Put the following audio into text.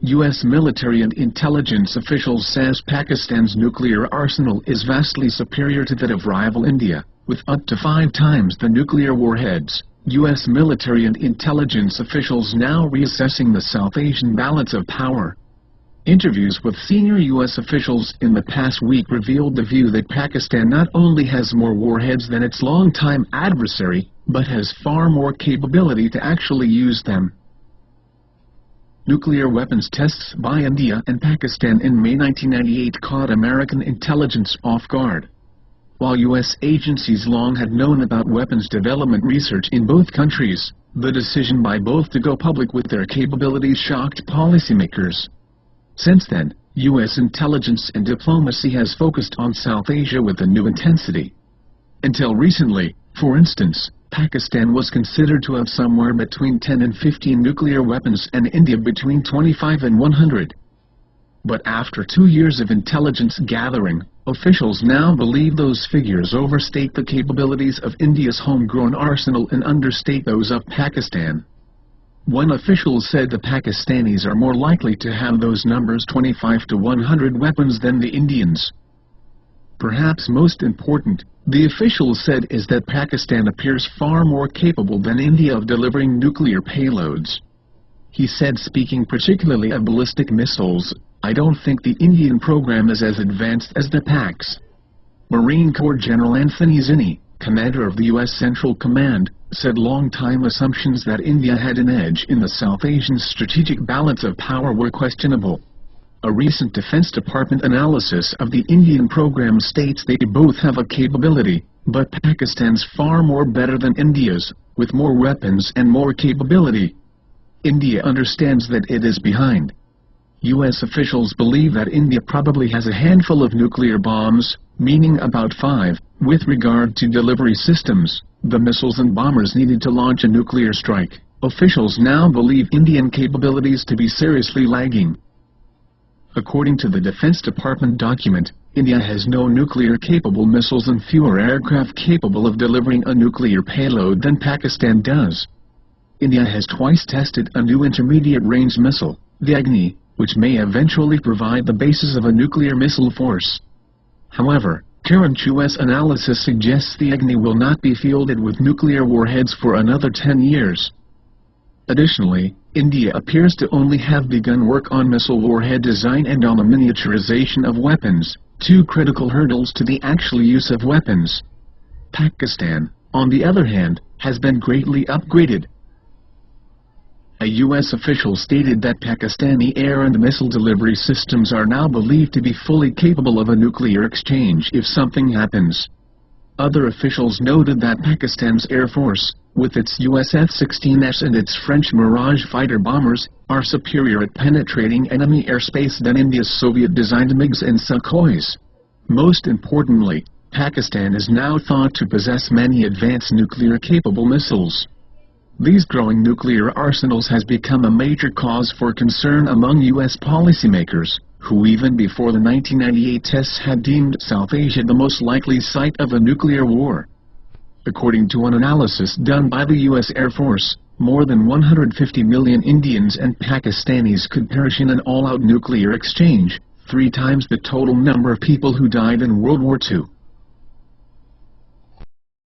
U.S. military and intelligence officials says Pakistan's nuclear arsenal is vastly superior to that of rival India, with up to 5 times the nuclear warheads. U.S. military and intelligence officials now reassessing the South Asian balance of power. Interviews with senior U.S. officials in the past week revealed the view that Pakistan not only has more warheads than its longtime adversary, but has far more capability to actually use them. Nuclear weapons tests by India and Pakistan in May 1998 caught American intelligence off guard. While U.S. agencies long had known about weapons development research in both countries, the decision by both to go public with their capabilities shocked policymakers. Since then, U.S. intelligence and diplomacy has focused on South Asia with a new intensity. Until recently, for instance, Pakistan was considered to have somewhere between 10 and 15 nuclear weapons and India between 25 and 100. But after 2 years of intelligence gathering, officials now believe those figures overstate the capabilities of India's homegrown arsenal and understate those of Pakistan. One official said the Pakistanis are more likely to have those numbers 25 to 100 weapons than the Indians. Perhaps most important, the official said, is that Pakistan appears far more capable than India of delivering nuclear payloads. He said, speaking particularly of ballistic missiles, "I don't think the Indian program is as advanced as the Pak's." Marine Corps General Anthony Zinni, commander of the U.S. Central Command, said long-time assumptions that India had an edge in the South Asian strategic balance of power were questionable. A recent Defense Department analysis of the Indian program states they both have a capability, but Pakistan's far more better than India's, with more weapons and more capability. India understands that it is behind. U.S. officials believe that India probably has a handful of nuclear bombs, meaning about 5, with regard to delivery systems, the missiles and bombers needed to launch a nuclear strike. Officials now believe Indian capabilities to be seriously lagging. According to the Defense Department document, India has no nuclear-capable missiles and fewer aircraft capable of delivering a nuclear payload than Pakistan does. India has twice tested a new intermediate-range missile, the Agni, which may eventually provide the basis of a nuclear missile force. However, current U.S. analysis suggests the Agni will not be fielded with nuclear warheads for another 10 years. Additionally, India appears to only have begun work on missile warhead design and on the miniaturization of weapons, 2 critical hurdles to the actual use of weapons. Pakistan, on the other hand, has been greatly upgraded. A U.S. official stated that Pakistani air and missile delivery systems are now believed to be fully capable of a nuclear exchange if something happens. Other officials noted that Pakistan's Air Force, with its US F-16s and its French Mirage fighter bombers, are superior at penetrating enemy airspace than India's Soviet-designed MiGs and Sukhois. Most importantly, Pakistan is now thought to possess many advanced nuclear-capable missiles. These growing nuclear arsenals has become a major cause for concern among U.S. policymakers, who even before the 1998 tests had deemed South Asia the most likely site of a nuclear war. According to an analysis done by the U.S. Air Force, more than 150 million Indians and Pakistanis could perish in an all-out nuclear exchange, 3 times the total number of people who died in World War II.